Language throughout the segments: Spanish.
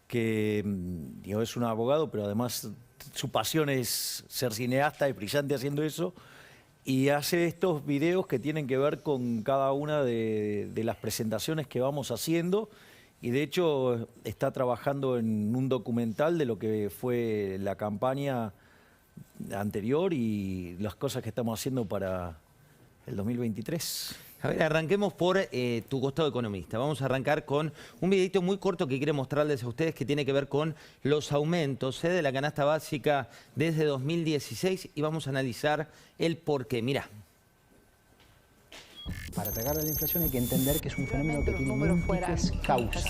que digo, es un abogado, pero además su pasión es ser cineasta, es brillante haciendo eso, y hace estos videos que tienen que ver con cada una de las presentaciones que vamos haciendo, y de hecho está trabajando en un documental de lo que fue la campaña anterior y las cosas que estamos haciendo para el 2023. A ver, arranquemos por tu costado economista. Vamos a arrancar con un videito muy corto que quiero mostrarles a ustedes que tiene que ver con los aumentos de la canasta básica desde 2016 y vamos a analizar el porqué. Mirá. Para atacar a la inflación hay que entender que es un fenómeno que tiene múltiples causas.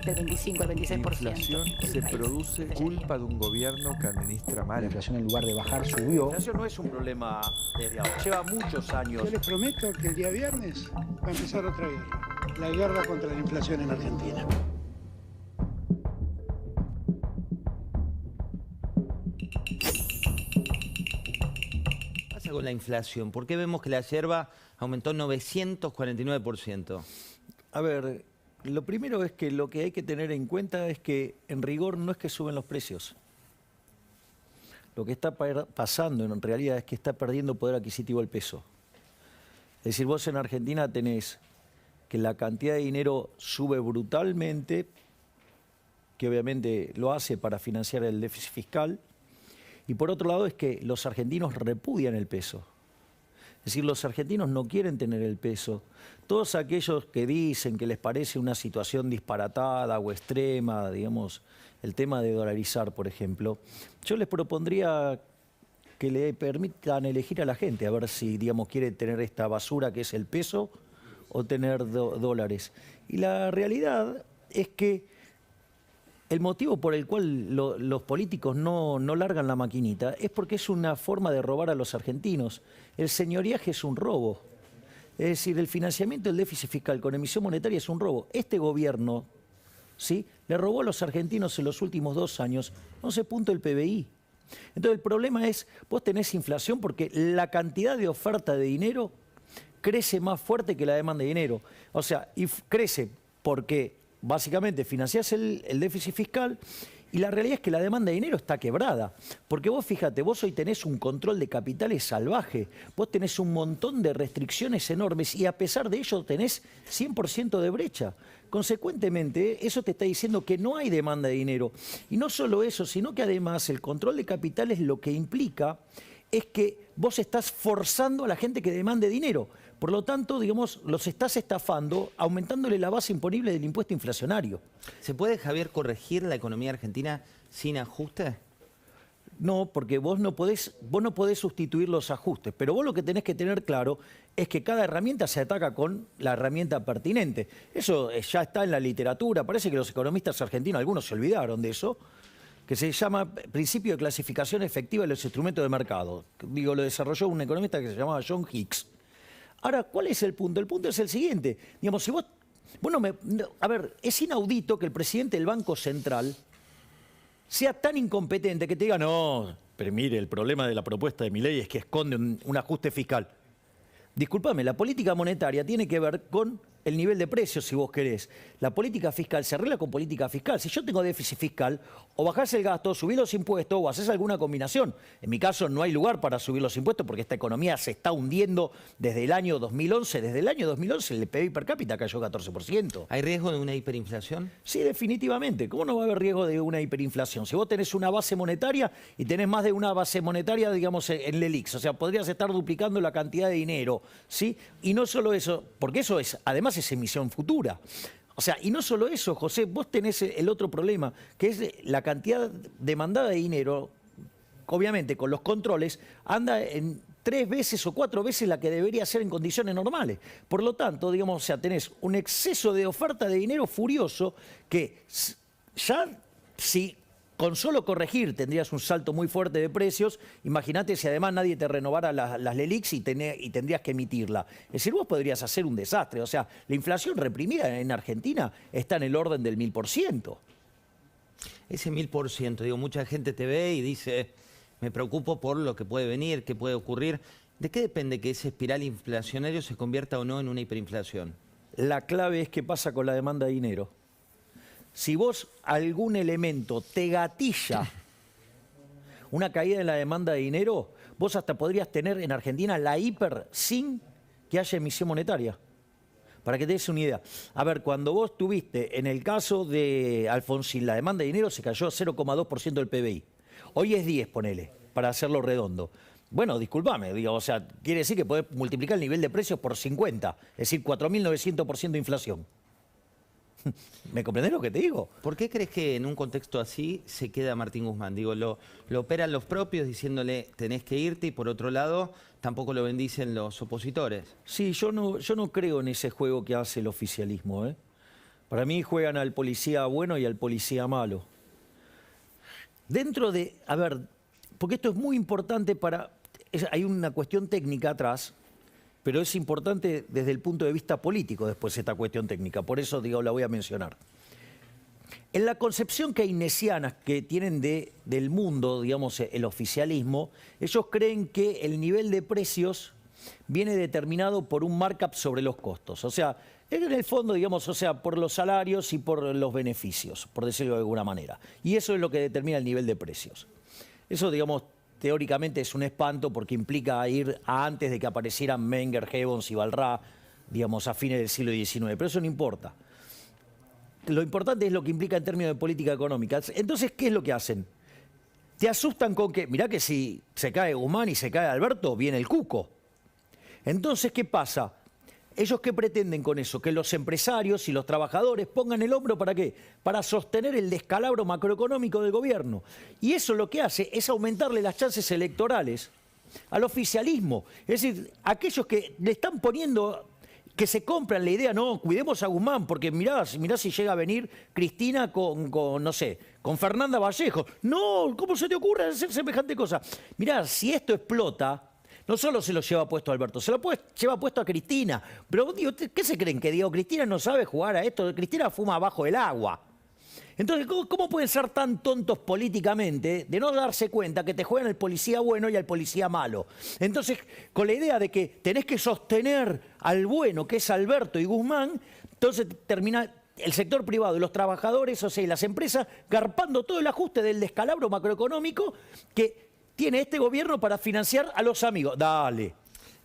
Del 25 al 26%. La inflación se produce culpa de un gobierno que administra mal. La inflación en lugar de bajar subió. La inflación no es un problema desde ahora, lleva muchos años. Yo les prometo que el día viernes va a empezar otra guerra. La guerra contra la inflación en Argentina. ¿Qué pasa con la inflación? ¿Por qué vemos que la yerba aumentó 949%? A ver, lo primero es que lo que hay que tener en cuenta es que en rigor no es que suben los precios. Lo que está pasando en realidad es que está perdiendo poder adquisitivo el peso. Es decir, vos en Argentina tenés que la cantidad de dinero sube brutalmente, que obviamente lo hace para financiar el déficit fiscal, y por otro lado es que los argentinos repudian el peso. Es decir, los argentinos no quieren tener el peso. Todos aquellos que dicen que les parece una situación disparatada o extrema, digamos, el tema de dolarizar, por ejemplo, yo les propondría que le permitan elegir a la gente, a ver si, digamos, quiere tener esta basura que es el peso o tener dólares. Y la realidad es que el motivo por el cual los políticos no largan la maquinita es porque es una forma de robar a los argentinos. El señoriaje es un robo. Es decir, el financiamiento del déficit fiscal con emisión monetaria es un robo. Este gobierno, ¿sí?, le robó a los argentinos en los últimos 2 años 11 puntos del PBI. Entonces el problema es, vos tenés inflación porque la cantidad de oferta de dinero crece más fuerte que la demanda de dinero. O sea, y crece porque básicamente financiás el déficit fiscal y la realidad es que la demanda de dinero está quebrada. Porque vos fíjate, vos hoy tenés un control de capitales salvaje, vos tenés un montón de restricciones enormes y a pesar de ello tenés 100% de brecha. Consecuentemente, eso te está diciendo que no hay demanda de dinero. Y no solo eso, sino que además el control de capitales lo que implica es que vos estás forzando a la gente que demande dinero. Por lo tanto, digamos, los estás estafando, aumentándole la base imponible del impuesto inflacionario. ¿Se puede, Javier, corregir la economía argentina sin ajuste? No, porque vos no podés sustituir los ajustes, pero vos lo que tenés que tener claro es que cada herramienta se ataca con la herramienta pertinente. Eso ya está en la literatura, parece que los economistas argentinos, algunos se olvidaron de eso, que se llama principio de clasificación efectiva de los instrumentos de mercado. Digo, lo desarrolló un economista que se llamaba John Hicks. Ahora, ¿cuál es el punto? El punto es el siguiente. Digamos, si vos... a ver, es inaudito que el presidente del Banco Central sea tan incompetente que te diga, no, pero mire, el problema de la propuesta de Milei es que esconde un ajuste fiscal. Disculpame, la política monetaria tiene que ver con el nivel de precios, si vos querés. La política fiscal se arregla con política fiscal. Si yo tengo déficit fiscal, o bajás el gasto, subís los impuestos, o haces alguna combinación. En mi caso no hay lugar para subir los impuestos porque esta economía se está hundiendo desde el año 2011. Desde el año 2011 el PBI per cápita cayó 14%. ¿Hay riesgo de una hiperinflación? Sí, definitivamente. ¿Cómo no va a haber riesgo de una hiperinflación? Si vos tenés una base monetaria y tenés más de una base monetaria, digamos, en el ELIX, o sea, podrías estar duplicando la cantidad de dinero, ¿sí? Y no solo eso, porque eso es, además es emisión futura. O sea, y no solo eso, José, vos tenés el otro problema, que es la cantidad demandada de dinero, obviamente con los controles, anda en 3 veces o 4 veces la que debería ser en condiciones normales. Por lo tanto, digamos, o sea, tenés un exceso de oferta de dinero furioso que ya, si con solo corregir tendrías un salto muy fuerte de precios, imagínate si además nadie te renovara las LELIQs y tendrías que emitirla. Es decir, vos podrías hacer un desastre. O sea, la inflación reprimida en Argentina está en el orden del 1000%. Ese 1000%, digo, mucha gente te ve y dice, me preocupo por lo que puede venir, qué puede ocurrir. ¿De qué depende que ese espiral inflacionario se convierta o no en una hiperinflación? La clave es qué pasa con la demanda de dinero. si vos algún elemento te gatilla una caída en la demanda de dinero, vos hasta podrías tener en Argentina la hiper sin que haya emisión monetaria. Para que te des una idea. A ver, cuando vos tuviste, en el caso de Alfonsín, la demanda de dinero se cayó a 0,2% del PBI. Hoy es 10, ponele, para hacerlo redondo. Bueno, discúlpame, digo, o sea, quiere decir que podés multiplicar el nivel de precios por 50, es decir, 4.900% de inflación. ¿Me comprendés lo que te digo? ¿Por qué crees que en un contexto así se queda Martín Guzmán? Digo, lo operan los propios diciéndole tenés que irte y por otro lado tampoco lo bendicen los opositores. Sí, yo no creo en ese juego que hace el oficialismo, ¿eh? Para mí juegan al policía bueno y al policía malo. Dentro de, a ver, porque esto es muy importante hay una cuestión técnica atrás, pero es importante desde el punto de vista político después esta cuestión técnica, por eso digo, la voy a mencionar. En la concepción keynesiana que tienen del mundo, digamos, el oficialismo, ellos creen que el nivel de precios viene determinado por un markup sobre los costos. O sea, en el fondo, digamos, o sea, por los salarios y por los beneficios, por decirlo de alguna manera. Y eso es lo que determina el nivel de precios. Eso, digamos, teóricamente es un espanto porque implica ir a antes de que aparecieran Menger, Gibbons y Balrà, digamos, a fines del siglo XIX. Pero eso no importa. Lo importante es lo que implica en términos de política económica. Entonces, ¿qué es lo que hacen? Te asustan con que, mirá que si se cae Guzmán y se cae Alberto, viene el cuco. Entonces, ¿qué pasa? ¿Ellos qué pretenden con eso? Que los empresarios y los trabajadores pongan el hombro ¿para qué? Para sostener el descalabro macroeconómico del gobierno. Y eso lo que hace es aumentarle las chances electorales al oficialismo. Es decir, aquellos que le están poniendo, que se compran la idea, no, cuidemos a Guzmán, porque mirá si llega a venir Cristina no sé, con Fernanda Vallejo. No, ¿cómo se te ocurre hacer semejante cosa? Mirá, si esto explota, no solo se lo lleva puesto a Alberto, se lo lleva puesto a Cristina. Pero, digo, ¿qué se creen? Que digo, Cristina no sabe jugar a esto, Cristina fuma abajo del agua. Entonces, ¿cómo pueden ser tan tontos políticamente de no darse cuenta que te juegan al policía bueno y al policía malo? Entonces, con la idea de que tenés que sostener al bueno, que es Alberto y Guzmán, entonces termina el sector privado y los trabajadores, o sea, y las empresas, garpando todo el ajuste del descalabro macroeconómico que tiene este gobierno para financiar a los amigos. Dale.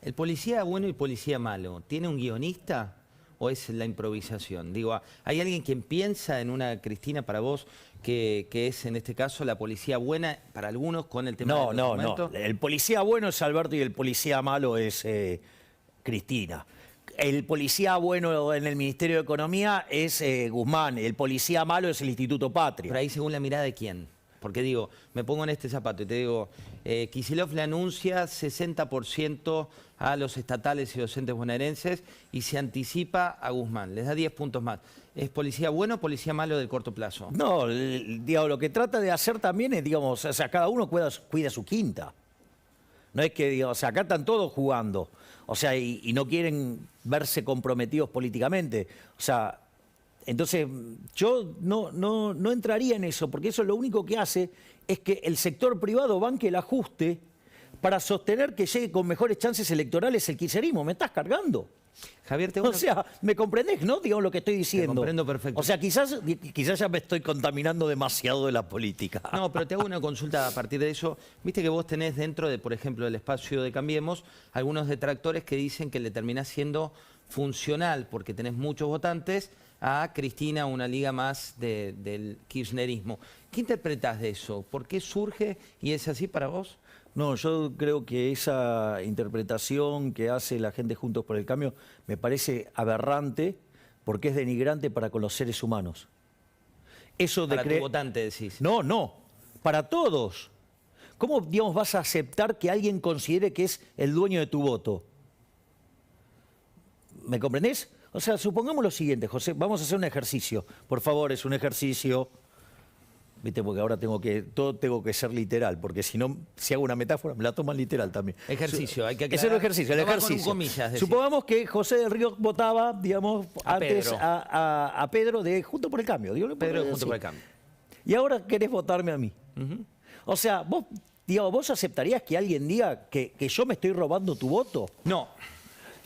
¿El policía bueno y policía malo tiene un guionista o es la improvisación? Digo, ¿hay alguien quien piensa en una Cristina para vos que es en este caso la policía buena para algunos con el tema del documento? No. El policía bueno es Alberto y el policía malo es Cristina. El policía bueno en el Ministerio de Economía es Guzmán. El policía malo es el Instituto Patria. Pero ahí según la mirada de quién. Porque digo, me pongo en este zapato y te digo, Kicillof le anuncia 60% a los estatales y docentes bonaerenses y se anticipa a Guzmán, les da 10 puntos más. ¿Es policía bueno o policía malo del corto plazo? No, digamos, lo que trata de hacer también es, digamos, o sea, cada uno cuida su quinta. No es que, digamos, o sea, acá están todos jugando, o sea, y no quieren verse comprometidos políticamente. O sea, entonces yo no entraría en eso, porque eso lo único que hace es que el sector privado banque el ajuste para sostener que llegue con mejores chances electorales el kirchnerismo. ¿Me estás cargando? Javier, O sea, ¿me comprendés, no? Digamos lo que estoy diciendo. Te comprendo perfecto. O sea, quizás ya me estoy contaminando demasiado de la política. No, pero te hago una consulta a partir de eso. Viste que vos tenés dentro de, por ejemplo, del espacio de Cambiemos, algunos detractores que dicen que le terminás siendo funcional, porque tenés muchos votantes, a Cristina, una liga más del kirchnerismo. ¿Qué interpretás de eso? ¿Por qué surge y es así para vos? No, yo creo que esa interpretación que hace la gente Juntos por el Cambio me parece aberrante porque es denigrante para con los seres humanos. Eso de para tu votante decís. No, para todos. ¿Cómo, digamos, vas a aceptar que alguien considere que es el dueño de tu voto? ¿Me comprendés? O sea, supongamos lo siguiente, José, vamos a hacer un ejercicio. Por favor, es un ejercicio. ¿Viste? Porque ahora tengo que ser literal, porque si no, si hago una metáfora, me la toman literal también. Ejercicio, hay que aclarar. Ese es el ejercicio, el ejercicio. Con comillas, supongamos que José del Río votaba, digamos, antes Pedro. a Pedro de Juntos por el Cambio. Pedro de Juntos por el Cambio. Y ahora querés votarme a mí. O sea, vos aceptarías que alguien diga que yo me estoy robando tu voto. No.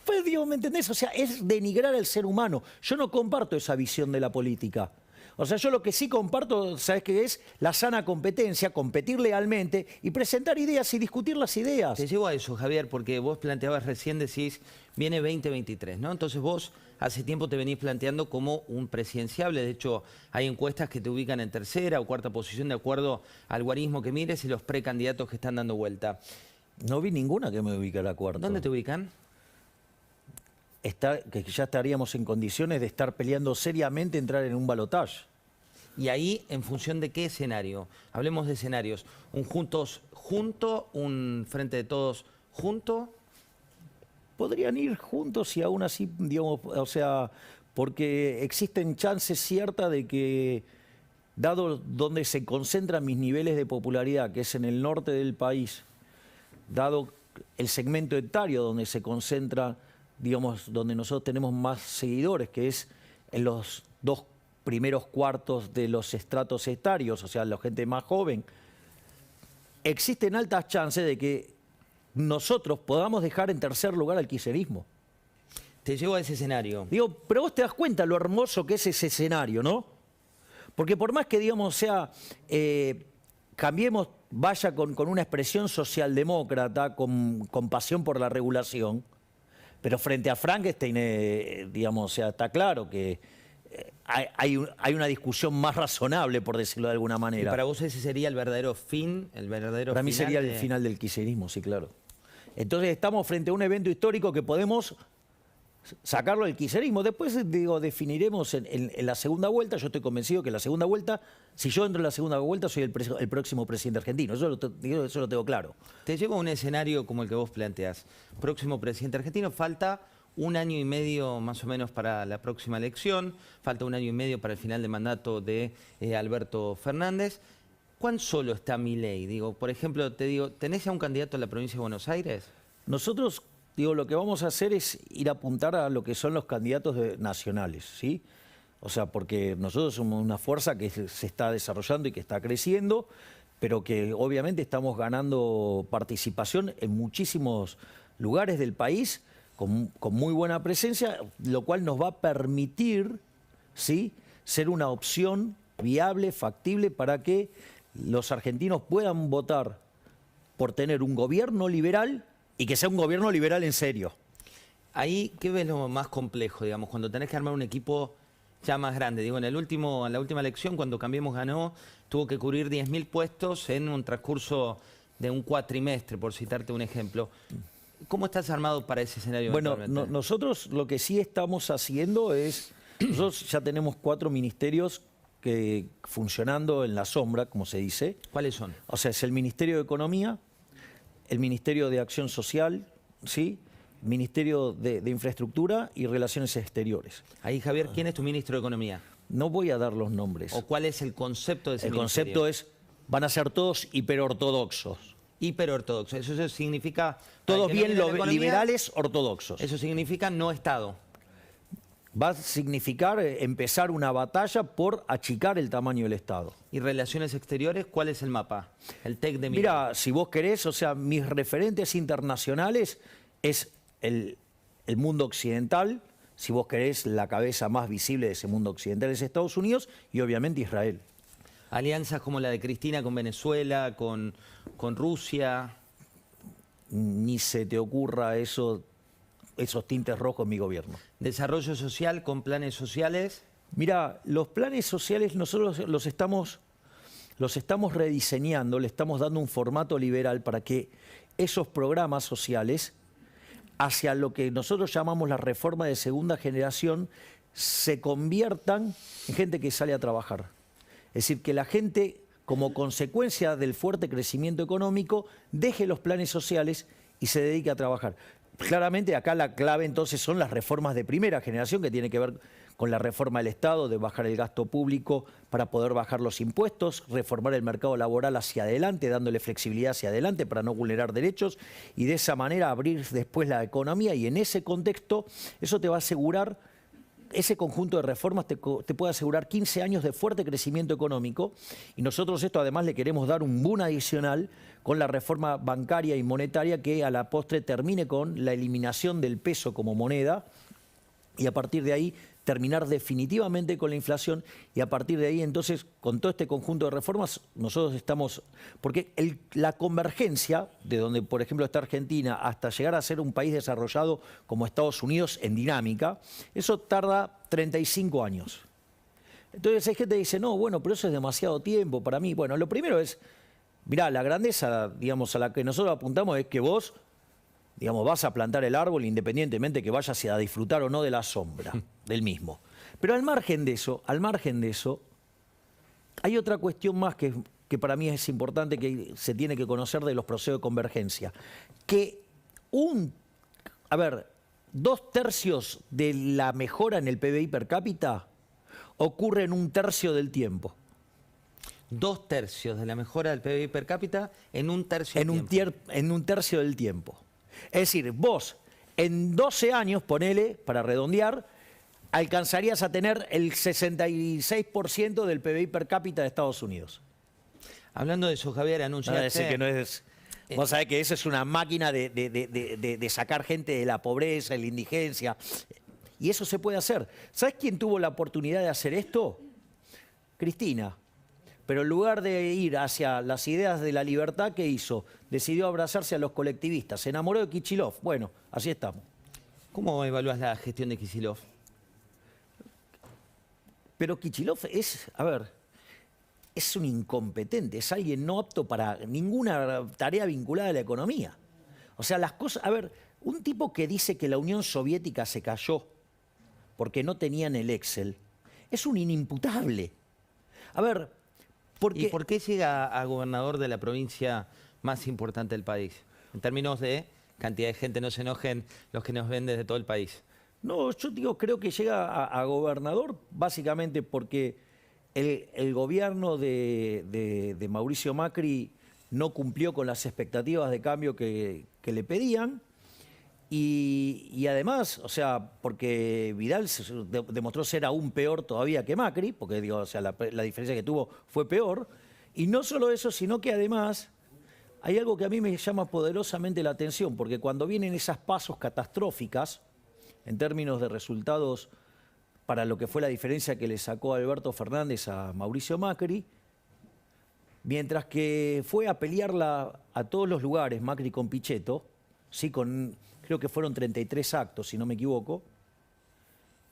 Pues, digo, ¿me entendés? O sea, es denigrar al ser humano. Yo no comparto esa visión de la política. O sea, yo lo que sí comparto, ¿sabes qué es? La sana competencia, competir legalmente y presentar ideas y discutir las ideas. Te llevo a eso, Javier, porque vos planteabas recién, decís, viene 2023, ¿no? Entonces vos hace tiempo te venís planteando como un presidenciable. De hecho, hay encuestas que te ubican en tercera o cuarta posición de acuerdo al guarismo que mires y los precandidatos que están dando vuelta. No vi ninguna que me ubicara cuarto. ¿Dónde te ubican? Que ya estaríamos en condiciones de estar peleando seriamente, entrar en un balotaje. Y ahí, ¿en función de qué escenario? Hablemos de escenarios. ¿Un juntos junto? ¿Un frente de todos junto? Podrían ir juntos y aún así, digamos, o sea, porque existen chances ciertas de que, dado donde se concentran mis niveles de popularidad, que es en el norte del país, dado el segmento etario donde se concentra, digamos, donde nosotros tenemos más seguidores, que es en los 2 primeros cuartos de los estratos etarios, o sea, la gente más joven, existen altas chances de que nosotros podamos dejar en tercer lugar al kirchnerismo. Te llevo a ese escenario. Digo, pero vos te das cuenta lo hermoso que es ese escenario, ¿no? Porque por más que, digamos, sea, cambiemos, vaya con una expresión socialdemócrata, con pasión por la regulación, pero frente a Frankenstein, digamos, o sea, está claro que hay una discusión más razonable, por decirlo de alguna ¿Y manera. para vos ese sería el verdadero fin, el verdadero Para mí final sería de... el final del kirchnerismo, sí, claro. Entonces estamos frente a un evento histórico que podemos sacarlo del kirchnerismo. Después, digo, definiremos en la segunda vuelta. Yo estoy convencido que en la segunda vuelta, si yo entro en la segunda vuelta, soy el próximo presidente argentino. Eso lo tengo claro. Te llevo a un escenario como el que vos planteás. Próximo presidente argentino, falta 1 año y medio más o menos para la próxima elección, falta 1 año y medio para el final de mandato de Alberto Fernández. ¿Cuán solo está Milei? Digo, por ejemplo, te digo, ¿tenés ya un candidato a la provincia de Buenos Aires? Nosotros, digo, lo que vamos a hacer es ir a apuntar a lo que son los candidatos nacionales, ¿sí? O sea, porque nosotros somos una fuerza que se está desarrollando y que está creciendo, pero que obviamente estamos ganando participación en muchísimos lugares del país con muy buena presencia, lo cual nos va a permitir, ¿sí?, ser una opción viable, factible, para que los argentinos puedan votar por tener un gobierno liberal y que sea un gobierno liberal en serio. Ahí, ¿qué ves lo más complejo, digamos, cuando tenés que armar un equipo ya más grande? Digo, en la última elección, cuando Cambiemos ganó, tuvo que cubrir 10.000 puestos en un transcurso de un cuatrimestre, por citarte un ejemplo. ¿Cómo estás armado para ese escenario? Bueno, nosotros lo que sí estamos haciendo es, nosotros ya tenemos 4 ministerios que funcionando en la sombra, como se dice. ¿Cuáles son? O sea, es el Ministerio de Economía, el Ministerio de Acción Social, ¿sí?, Ministerio de Infraestructura y Relaciones Exteriores. Ahí, Javier, ¿quién es tu ministro de Economía? No voy a dar los nombres. ¿O cuál es el concepto de ese ministerio? El concepto es, van a ser todos hiperortodoxos. Hiperortodoxo. Eso significa... Todos bien liberales ortodoxos. Eso significa no Estado. Va a significar empezar una batalla por achicar el tamaño del Estado. ¿Y relaciones exteriores? ¿Cuál es el mapa? El TEC de Milei. Mira, si vos querés, o sea, mis referentes internacionales es el mundo occidental. Si vos querés, la cabeza más visible de ese mundo occidental es Estados Unidos y obviamente Israel. Alianzas como la de Cristina con Venezuela, con Rusia. Ni se te ocurra esos tintes rojos en mi gobierno. Desarrollo social con planes sociales. Mira, los planes sociales nosotros los estamos rediseñando, le estamos dando un formato liberal para que esos programas sociales, hacia lo que nosotros llamamos la reforma de segunda generación, se conviertan en gente que sale a trabajar. Es decir, que la gente, como consecuencia del fuerte crecimiento económico, deje los planes sociales y se dedique a trabajar. Claramente acá la clave entonces son las reformas de primera generación, que tiene que ver con la reforma del Estado, de bajar el gasto público para poder bajar los impuestos, reformar el mercado laboral hacia adelante, dándole flexibilidad hacia adelante para no vulnerar derechos y de esa manera abrir después la economía, y en ese contexto eso te va a asegurar, ese conjunto de reformas te puede asegurar 15 años de fuerte crecimiento económico, y nosotros esto además le queremos dar un boom adicional con la reforma bancaria y monetaria que a la postre termine con la eliminación del peso como moneda y a partir de ahí terminar definitivamente con la inflación y a partir de ahí entonces con todo este conjunto de reformas nosotros estamos, porque la convergencia de donde por ejemplo está Argentina hasta llegar a ser un país desarrollado como Estados Unidos en dinámica, eso tarda 35 años. Entonces hay gente que dice, no, bueno, pero eso es demasiado tiempo para mí. Bueno, lo primero es, mirá, la grandeza, digamos, a la que nosotros apuntamos es que vos, digamos, vas a plantar el árbol independientemente que vayas a disfrutar o no de la sombra del mismo. Pero al margen de eso, hay otra cuestión más que para mí es importante que se tiene que conocer de los procesos de convergencia. Que 2/3 de la mejora en el PBI per cápita ocurre en 1/3 del tiempo. 2/3 de la mejora del PBI per cápita en 1/3 del tiempo. En 1/3 del tiempo. Es decir, vos en 12 años, ponele, para redondear, alcanzarías a tener el 66% del PBI per cápita de Estados Unidos. Hablando de eso, Javier, anunciaste... que no es... Vos sabés que esa es una máquina de sacar gente de la pobreza, de la indigencia. Y eso se puede hacer. ¿Sabés quién tuvo la oportunidad de hacer esto? Cristina. Pero en lugar de ir hacia las ideas de la libertad, ¿qué hizo? Decidió abrazarse a los colectivistas. Se enamoró de Kicillof. Bueno, así estamos. ¿Cómo evalúas la gestión de Kicillof? Pero Kicillof es un incompetente, es alguien no apto para ninguna tarea vinculada a la economía. O sea, las cosas... un tipo que dice que la Unión Soviética se cayó porque no tenían el Excel, es un inimputable. ¿Y por qué llega a gobernador de la provincia más importante del país? En términos de cantidad de gente, no se enojen los que nos ven desde todo el país. No, yo creo que llega a gobernador básicamente porque el gobierno de Mauricio Macri no cumplió con las expectativas de cambio que le pedían. Y además, o sea, porque Vidal demostró ser aún peor todavía que Macri, porque digo, o sea, la diferencia que tuvo fue peor. Y no solo eso, sino que además hay algo que a mí me llama poderosamente la atención, porque cuando vienen esas pasos catastróficas, en términos de resultados para lo que fue la diferencia que le sacó Alberto Fernández a Mauricio Macri, mientras que fue a pelearla a todos los lugares, Macri con Pichetto, sí, creo que fueron 33 actos, si no me equivoco,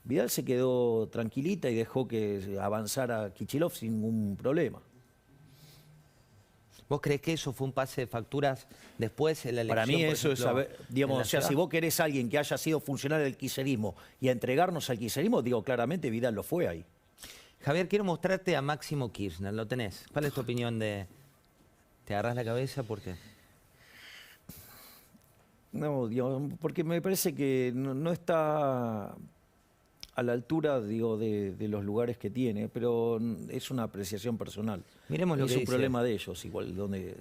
Vidal se quedó tranquilita y dejó que avanzara Kicillof sin ningún problema. ¿Vos creés que eso fue un pase de facturas después en la elección? Para mí eso ejemplo, es, digamos, o sea, si vos querés a alguien que haya sido funcionario del kirchnerismo y a entregarnos al kirchnerismo, digo, claramente Vidal lo fue ahí. Javier, quiero mostrarte a Máximo Kirchner, ¿lo tenés? ¿Cuál es tu opinión de...? ¿Te agarrás la cabeza? ¿Por qué? No, digamos, porque me parece que no está a la altura, digo, de los lugares que tiene, pero es una apreciación personal. Miremos lo que dice. dice. Es un problema de ellos, igual, donde...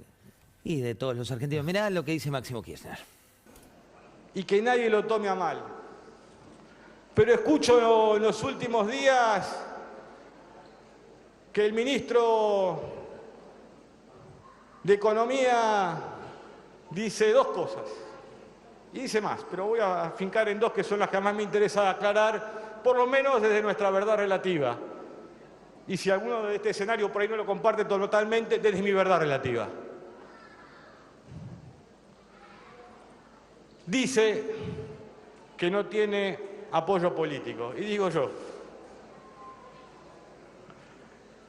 Y de todos los argentinos. Mirá lo que dice Máximo Kirchner. Y que nadie lo tome a mal. Pero escucho en los últimos días que el ministro de Economía dice dos cosas. Y dice más, pero voy a afincar en dos que son las que más me interesa aclarar, por lo menos desde nuestra verdad relativa. Y si alguno de este escenario por ahí no lo comparte totalmente, desde mi verdad relativa. Dice que no tiene apoyo político. Y digo yo,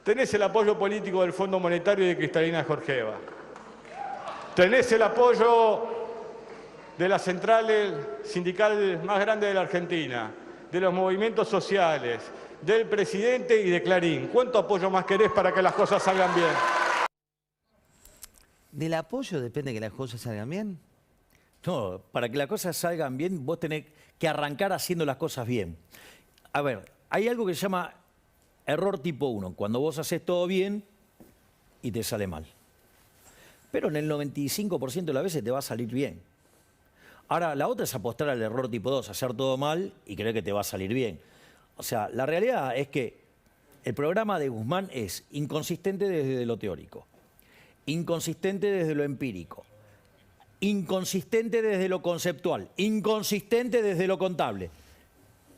tenés el apoyo político del Fondo Monetario y de Cristalina Georgieva. Tenés el apoyo de las centrales sindicales más grandes de la Argentina, de los movimientos sociales, del presidente y de Clarín. ¿Cuánto apoyo más querés para que las cosas salgan bien? ¿Del apoyo depende que las cosas salgan bien? No, para que las cosas salgan bien, vos tenés que arrancar haciendo las cosas bien. A ver, hay algo que se llama error tipo 1, cuando vos haces todo bien y te sale mal. Pero en el 95% de las veces te va a salir bien. Ahora, la otra es apostar al error tipo 2, hacer todo mal y creer que te va a salir bien. O sea, la realidad es que el programa de Guzmán es inconsistente desde lo teórico, inconsistente desde lo empírico, inconsistente desde lo conceptual, inconsistente desde lo contable.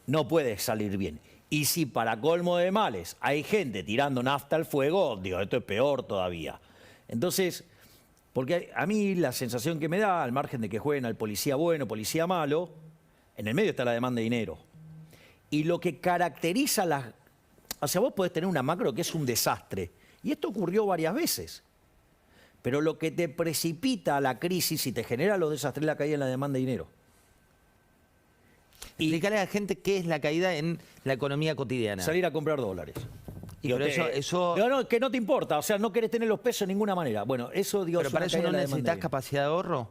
No puede salir bien. Y si para colmo de males hay gente tirando nafta al fuego, digo, esto es peor todavía. Entonces, porque a mí la sensación que me da, al margen de que jueguen al policía bueno, policía malo, en el medio está la demanda de dinero. Y lo que caracteriza las... O sea, vos podés tener una macro que es un desastre. Y esto ocurrió varias veces. Pero lo que te precipita a la crisis y te genera los desastres es la caída en la demanda de dinero. Y explicarle a la gente qué es la caída en la economía cotidiana. Salir a comprar dólares. Y pero eso... No, que no te importa, o sea, no querés tener los pesos de ninguna manera. Bueno, eso, digo, pero para eso no necesitas capacidad de ahorro.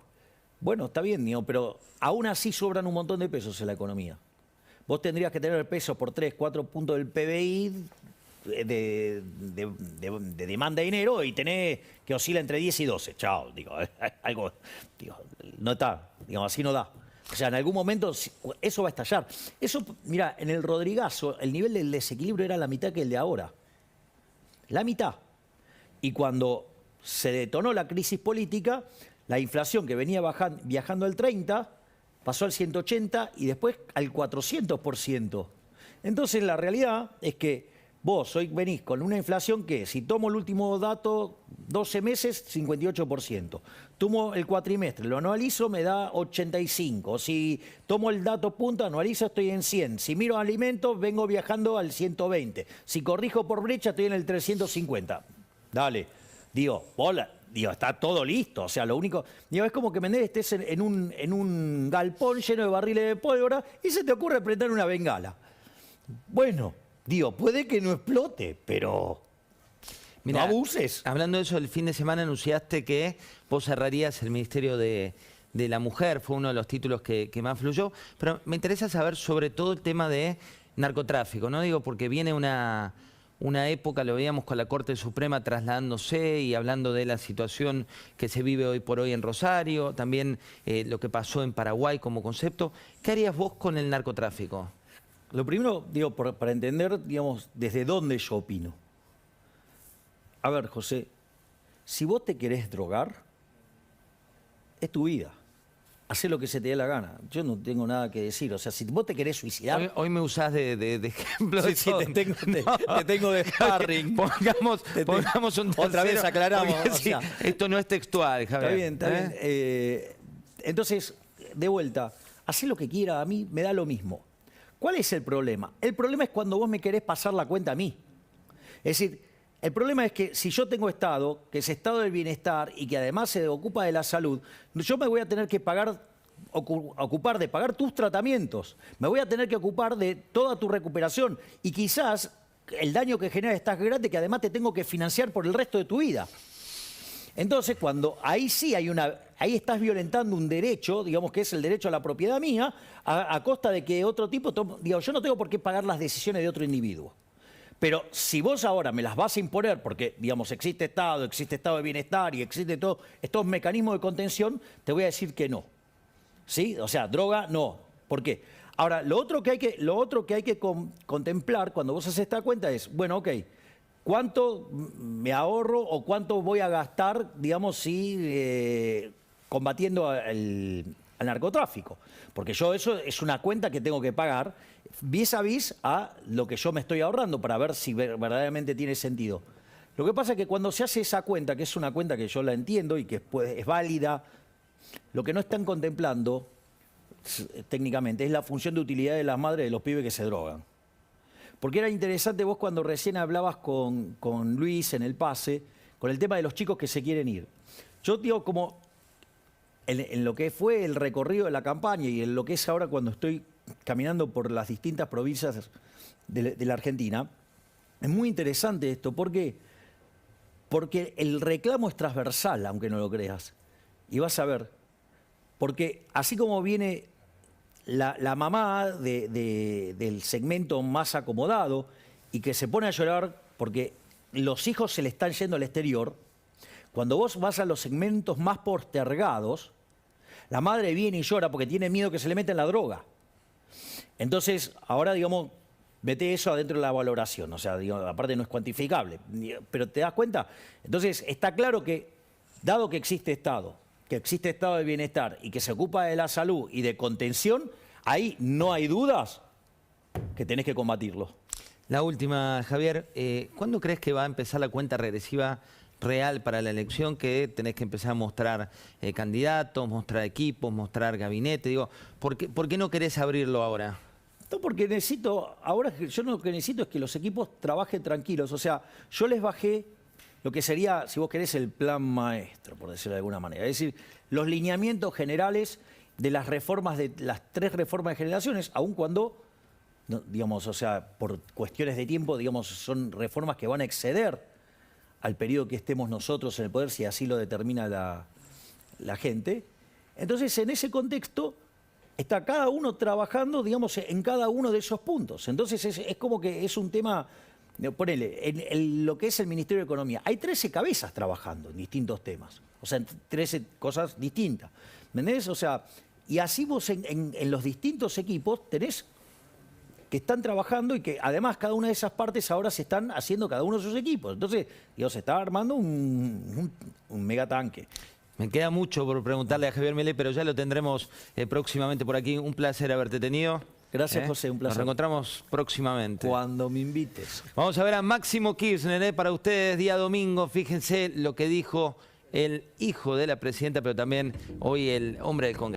Bueno, está bien, digo, pero aún así sobran un montón de pesos en la economía. Vos tendrías que tener pesos por 3, 4 puntos del PBI de demanda de dinero y tenés que oscila entre 10 y 12. Chao, digo, algo, digo, no está, digamos, así no da. O sea, en algún momento eso va a estallar. Eso, mira, en el Rodrigazo el nivel del desequilibrio era la mitad que el de ahora. La mitad. Y cuando se detonó la crisis política, la inflación que venía viajando al 30, pasó al 180 y después al 400%. Entonces la realidad es que vos hoy venís con una inflación que, si tomo el último dato, 12 meses, 58%. Tomo el cuatrimestre, lo anualizo, me da 85. Si tomo el dato punta, anualizo, estoy en 100. Si miro alimentos, vengo viajando al 120. Si corrijo por brecha, estoy en el 350. Dale, digo, hola. Digo, está todo listo, o sea, lo único... Digo, es como que Mendes estés en un galpón lleno de barriles de pólvora y se te ocurre prender una bengala. Bueno, digo, puede que no explote, pero mirá, no abuses. Hablando de eso, el fin de semana anunciaste que vos cerrarías el Ministerio de la Mujer, fue uno de los títulos que más fluyó, pero me interesa saber sobre todo el tema de narcotráfico, ¿no? Digo, porque viene una época, lo veíamos con la Corte Suprema trasladándose y hablando de la situación que se vive hoy por hoy en Rosario, también lo que pasó en Paraguay como concepto. ¿Qué harías vos con el narcotráfico? Lo primero, digo, para entender, digamos, desde dónde yo opino. A ver, José, si vos te querés drogar, es tu vida. Hacé lo que se te dé la gana. Yo no tengo nada que decir. O sea, si vos te querés suicidar... Hoy me usás de ejemplo. Sí, sí, te tengo de sparring. Pongamos un tercero. Otra vez aclaramos. Porque, sí, esto no es textual, Javier. Está bien, está bien. Entonces, de vuelta, hacé lo que quiera, a mí me da lo mismo. ¿Cuál es el problema? El problema es cuando vos me querés pasar la cuenta a mí. Es decir, el problema es que si yo tengo Estado, que es Estado del bienestar y que además se ocupa de la salud, yo me voy a tener que ocupar de pagar tus tratamientos, me voy a tener que ocupar de toda tu recuperación y quizás el daño que genera es tan grande que además te tengo que financiar por el resto de tu vida. Entonces, cuando ahí sí ahí estás violentando un derecho, digamos que es el derecho a la propiedad mía, a costa de que otro tipo, digo, yo no tengo por qué pagar las decisiones de otro individuo. Pero si vos ahora me las vas a imponer, porque, digamos, existe Estado de bienestar y existe todos estos mecanismos de contención, te voy a decir que no. ¿Sí? O sea, droga, no. ¿Por qué? Ahora, lo otro que hay que contemplar cuando vos haces esta cuenta es, bueno, ok, ¿cuánto me ahorro o cuánto voy a gastar, digamos, combatiendo al narcotráfico? Porque yo eso es una cuenta que tengo que pagar vis a vis a lo que yo me estoy ahorrando para ver si verdaderamente tiene sentido. Lo que pasa es que cuando se hace esa cuenta, que es una cuenta que yo la entiendo y que es válida, lo que no están contemplando técnicamente es la función de utilidad de las madres de los pibes que se drogan. Porque era interesante vos cuando recién hablabas con Luis en el pase, con el tema de los chicos que se quieren ir. Yo digo, como en lo que fue el recorrido de la campaña y en lo que es ahora cuando estoy caminando por las distintas provincias de la Argentina, es muy interesante esto. ¿Por qué? Porque el reclamo es transversal, aunque no lo creas. Y vas a ver, porque así como viene la mamá del segmento más acomodado y que se pone a llorar porque los hijos se le están yendo al exterior, cuando vos vas a los segmentos más postergados, la madre viene y llora porque tiene miedo que se le meta en la droga. Entonces, ahora, digamos, mete eso adentro de la valoración. O sea, digamos, aparte no es cuantificable. Pero ¿te das cuenta? Entonces, está claro que, dado que existe Estado de bienestar y que se ocupa de la salud y de contención, ahí no hay dudas que tenés que combatirlo. La última, Javier. ¿Cuándo crees que va a empezar la cuenta regresiva real para la elección? Que tenés que empezar a mostrar candidatos, mostrar equipos, mostrar gabinete. Digo, ¿por qué no querés abrirlo ahora? No, porque necesito, ahora yo lo que necesito es que los equipos trabajen tranquilos. O sea, yo les bajé lo que sería, si vos querés, el plan maestro, por decirlo de alguna manera. Es decir, los lineamientos generales de las reformas, de las 3 reformas de generaciones, aun cuando, no, digamos, o sea, por cuestiones de tiempo, digamos, son reformas que van a exceder al periodo que estemos nosotros en el poder, si así lo determina la gente. Entonces, en ese contexto, está cada uno trabajando, digamos, en cada uno de esos puntos. Entonces, es como que es un tema, ponele, en lo que es el Ministerio de Economía, hay 13 cabezas trabajando en distintos temas. O sea, 13 cosas distintas. ¿Me entendés? O sea, y así vos en los distintos equipos tenés que están trabajando y que además cada una de esas partes ahora se están haciendo cada uno de sus equipos. Entonces, digo, se está armando un megatanque. Me queda mucho por preguntarle a Javier Milei, pero ya lo tendremos próximamente por aquí. Un placer haberte tenido. Gracias, José, un placer. Nos reencontramos próximamente. Cuando me invites. Vamos a ver a Máximo Kirchner, para ustedes, día domingo. Fíjense lo que dijo el hijo de la presidenta, pero también hoy el hombre del Congreso.